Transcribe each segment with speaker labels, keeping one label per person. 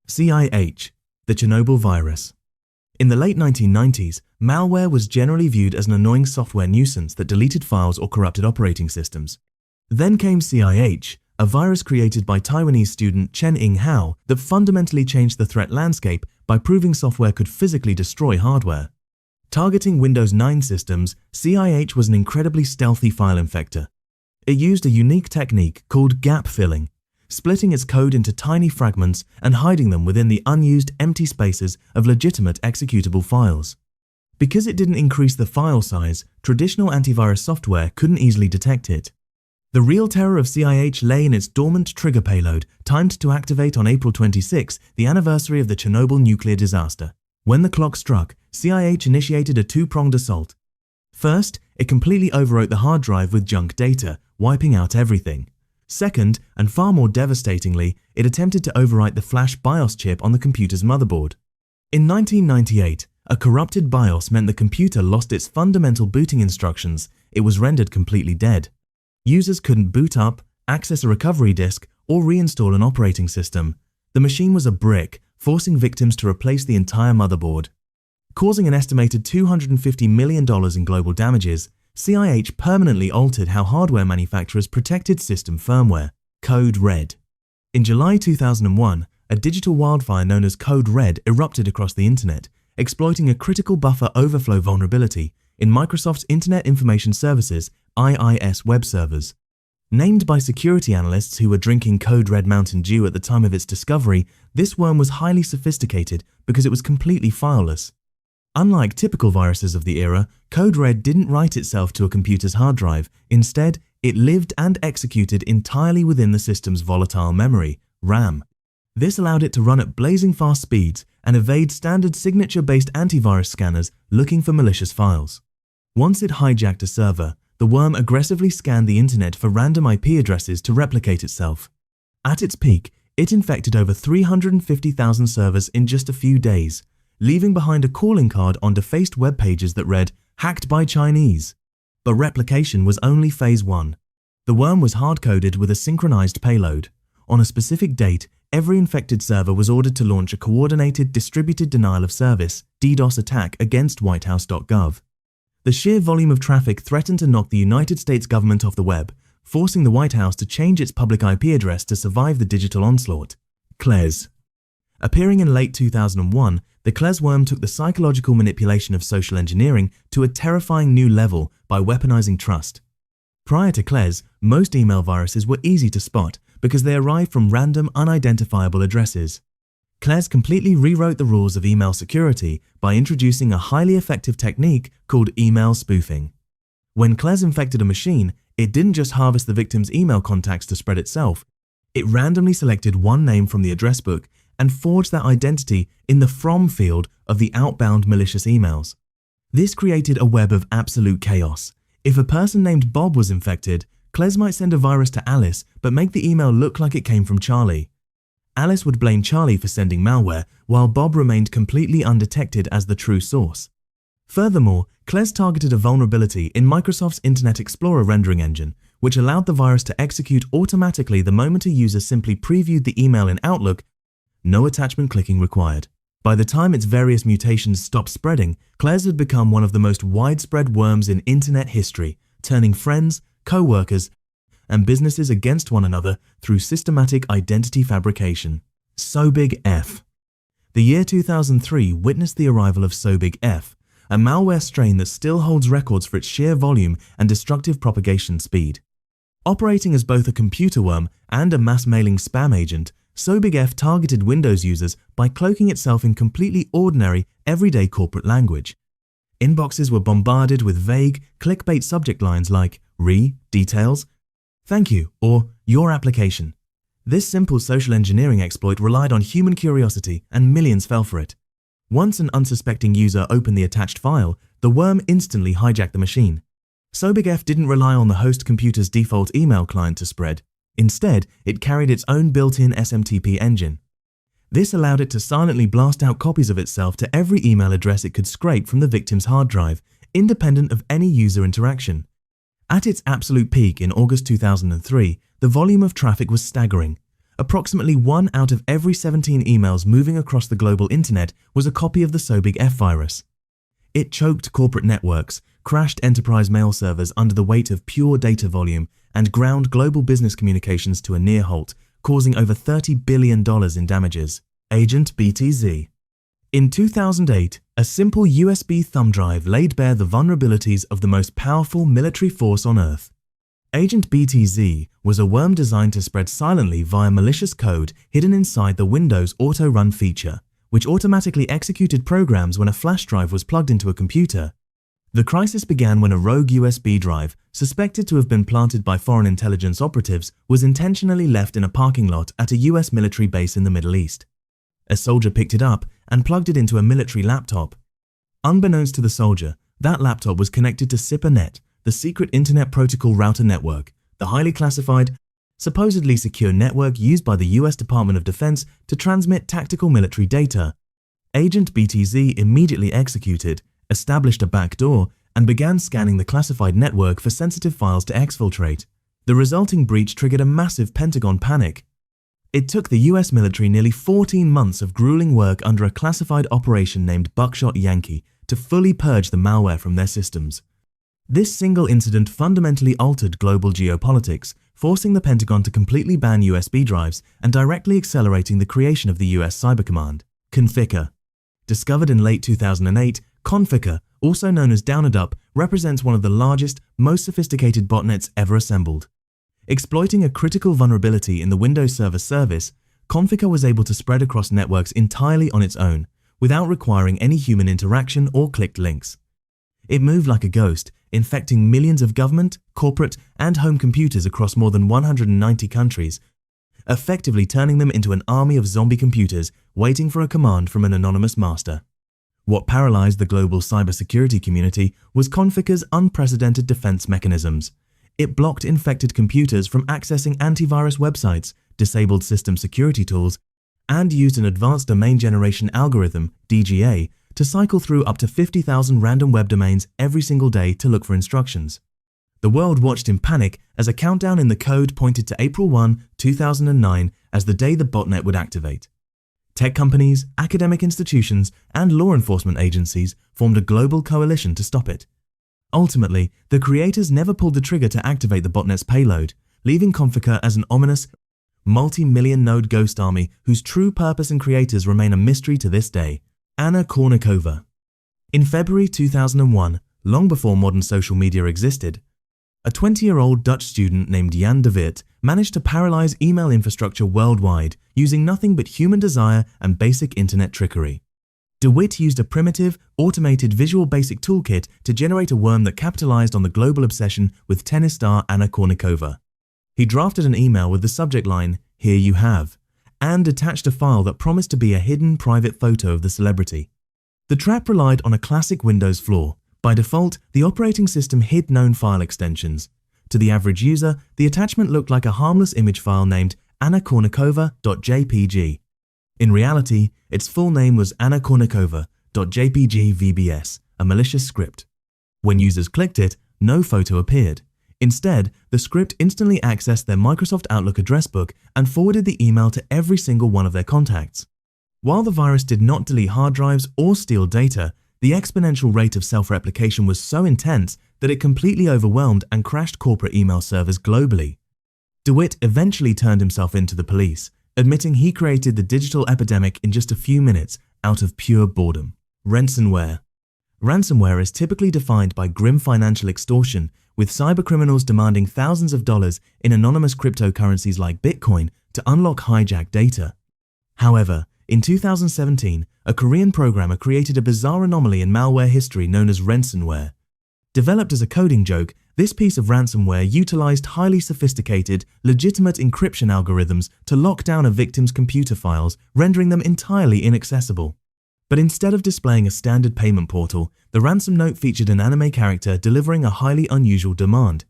Speaker 1: CIH, the Chernobyl virus. In the late 1990s, malware was generally viewed as an annoying software nuisance that deleted files or corrupted operating systems. Then came CIH, a virus created by Taiwanese student Chen-Ing Hao that fundamentally changed the threat landscape by proving software could physically destroy hardware. Targeting Windows 9 systems, CIH was an incredibly stealthy file infector. It used a unique technique called gap filling, splitting its code into tiny fragments and hiding them within the unused empty spaces of legitimate executable files. Because it didn't increase the file size, traditional antivirus software couldn't easily detect it. The real terror of CIH lay in its dormant trigger payload, timed to activate on April 26, the anniversary of the Chernobyl nuclear disaster. When the clock struck, CIH initiated a two-pronged assault. First, it completely overwrote the hard drive with junk data, wiping out everything. Second, and far more devastatingly, it attempted to overwrite the flash BIOS chip on the computer's motherboard. In 1998, a corrupted BIOS meant the computer lost its fundamental booting instructions. It was rendered completely dead. Users couldn't boot up, access a recovery disk, or reinstall an operating system. The machine was a brick, forcing victims to replace the entire motherboard. Causing an estimated $250 million in global damages, CIH permanently altered how hardware manufacturers protected system firmware. Code Red. In July 2001, a digital wildfire known as Code Red erupted across the internet, exploiting a critical buffer overflow vulnerability in Microsoft's Internet Information Services (IIS) web servers. Named by security analysts who were drinking Code Red Mountain Dew at the time of its discovery, this worm was highly sophisticated because it was completely fileless. Unlike typical viruses of the era, Code Red didn't write itself to a computer's hard drive. Instead, it lived and executed entirely within the system's volatile memory, RAM. This allowed it to run at blazing fast speeds and evade standard signature-based antivirus scanners looking for malicious files. Once it hijacked a server, the worm aggressively scanned the internet for random IP addresses to replicate itself. At its peak, it infected over 350,000 servers in just a few days, leaving behind a calling card on defaced web pages that read, "Hacked by Chinese." But replication was only phase 1. The worm was hard-coded with a synchronized payload. On a specific date, every infected server was ordered to launch a coordinated distributed denial of service (DDoS) attack against whitehouse.gov. The sheer volume of traffic threatened to knock the United States government off the web, forcing the White House to change its public IP address to survive the digital onslaught. Klez. Appearing in late 2001, the Klez worm took the psychological manipulation of social engineering to a terrifying new level by weaponizing trust. Prior to Klez, most email viruses were easy to spot because they arrived from random, unidentifiable addresses. Klez completely rewrote the rules of email security by introducing a highly effective technique called email spoofing. When Klez infected a machine, it didn't just harvest the victim's email contacts to spread itself. It randomly selected one name from the address book and forged that identity in the from field of the outbound malicious emails. This created a web of absolute chaos. If a person named Bob was infected, Klez might send a virus to Alice but make the email look like it came from Charlie. Alice would blame Charlie for sending malware, while Bob remained completely undetected as the true source. Furthermore, Klez targeted a vulnerability in Microsoft's Internet Explorer rendering engine, which allowed the virus to execute automatically the moment a user simply previewed the email in Outlook. No attachment clicking required. By the time its various mutations stopped spreading, Klez had become one of the most widespread worms in internet history, turning friends, co-workers, and businesses against one another through systematic identity fabrication. Sobig.F. The year 2003 witnessed the arrival of Sobig.F, a malware strain that still holds records for its sheer volume and destructive propagation speed. Operating as both a computer worm and a mass-mailing spam agent, Sobig.F targeted Windows users by cloaking itself in completely ordinary, everyday corporate language. Inboxes were bombarded with vague, clickbait subject lines like details, thank you, or your application. This simple social engineering exploit relied on human curiosity, and millions fell for it. Once an unsuspecting user opened the attached file, the worm instantly hijacked the machine. Sobig.F didn't rely on the host computer's default email client to spread. Instead, it carried its own built-in SMTP engine. This allowed it to silently blast out copies of itself to every email address it could scrape from the victim's hard drive, independent of any user interaction. At its absolute peak in August 2003, the volume of traffic was staggering. Approximately 1 out of every 17 emails moving across the global internet was a copy of the Sobig.F virus. It choked corporate networks, crashed enterprise mail servers under the weight of pure data volume, and ground global business communications to a near halt, causing over $30 billion in damages. Agent.BTZ. In 2008, a simple USB thumb drive laid bare the vulnerabilities of the most powerful military force on Earth. Agent.BTZ was a worm designed to spread silently via malicious code hidden inside the Windows Auto-Run feature, which automatically executed programs when a flash drive was plugged into a computer. The crisis began when a rogue USB drive, suspected to have been planted by foreign intelligence operatives, was intentionally left in a parking lot at a US military base in the Middle East. A soldier picked it up and plugged it into a military laptop. Unbeknownst to the soldier, that laptop was connected to SIPRnet, the secret Internet Protocol Router network, the highly classified, supposedly secure network used by the US Department of Defense to transmit tactical military data. Agent.BTZ immediately executed, established a backdoor, and began scanning the classified network for sensitive files to exfiltrate. The resulting breach triggered a massive Pentagon panic. It took the US military nearly 14 months of grueling work under a classified operation named Buckshot Yankee to fully purge the malware from their systems. This single incident fundamentally altered global geopolitics, forcing the Pentagon to completely ban USB drives and directly accelerating the creation of the US Cyber Command. Conficker. Discovered in late 2008, Conficker, also known as Downadup, represents one of the largest, most sophisticated botnets ever assembled. Exploiting a critical vulnerability in the Windows Server service, Conficker was able to spread across networks entirely on its own, without requiring any human interaction or clicked links. It moved like a ghost, infecting millions of government, corporate, and home computers across more than 190 countries, effectively turning them into an army of zombie computers waiting for a command from an anonymous master. What paralyzed the global cybersecurity community was Conficker's unprecedented defense mechanisms. It blocked infected computers from accessing antivirus websites, disabled system security tools, and used an advanced domain generation algorithm, DGA, to cycle through up to 50,000 random web domains every single day to look for instructions. The world watched in panic as a countdown in the code pointed to April 1, 2009 as the day the botnet would activate. Tech companies, academic institutions, and law enforcement agencies formed a global coalition to stop it. Ultimately, the creators never pulled the trigger to activate the botnet's payload, leaving Conficker as an ominous, multi-million node ghost army whose true purpose and creators remain a mystery to this day. Kournikova. In February 2001, long before modern social media existed, a 20-year-old Dutch student named Jan de Wit managed to paralyze email infrastructure worldwide using nothing but human desire and basic internet trickery. De Wit used a primitive, automated Visual Basic toolkit to generate a worm that capitalized on the global obsession with tennis star Kournikova. He drafted an email with the subject line, "Here you have," and attached a file that promised to be a hidden private photo of the celebrity. The trap relied on a classic Windows flaw. By default, the operating system hid known file extensions. To the average user, the attachment looked like a harmless image file named Kournikova.jpg. In reality, its full name was Kournikova.jpg-VBS, a malicious script. When users clicked it, no photo appeared. Instead, the script instantly accessed their Microsoft Outlook address book and forwarded the email to every single one of their contacts. While the virus did not delete hard drives or steal data, the exponential rate of self-replication was so intense that it completely overwhelmed and crashed corporate email servers globally. De Wit eventually turned himself in to the police, admitting he created the digital epidemic in just a few minutes out of pure boredom. Rensenware. Ransomware is typically defined by grim financial extortion, with cybercriminals demanding thousands of dollars in anonymous cryptocurrencies like Bitcoin to unlock hijacked data. However, in 2017, a Korean programmer created a bizarre anomaly in malware history known as Rensenware. Developed as a coding joke, this piece of ransomware utilized highly sophisticated, legitimate encryption algorithms to lock down a victim's computer files, rendering them entirely inaccessible. But instead of displaying a standard payment portal, the ransom note featured an anime character delivering a highly unusual demand.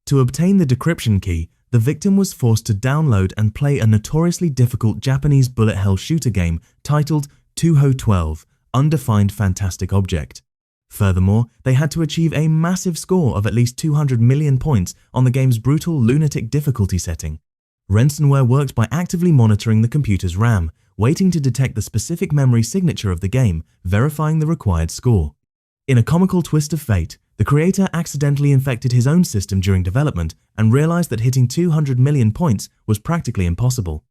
Speaker 1: To obtain the decryption key, the victim was forced to download and play a notoriously difficult Japanese bullet hell shooter game titled Touhou 12, Undefined Fantastic Object. Furthermore, they had to achieve a massive score of at least 200 million points on the game's brutal lunatic difficulty setting. Rensenware worked by actively monitoring the computer's RAM, waiting to detect the specific memory signature of the game, verifying the required score. In a comical twist of fate, the creator accidentally infected his own system during development and realized that hitting 200 million points was practically impossible.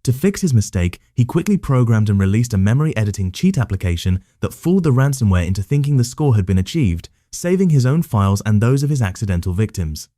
Speaker 1: To fix his mistake, he quickly programmed and released a memory editing cheat application that fooled the ransomware into thinking the score had been achieved, saving his own files and those of his accidental victims.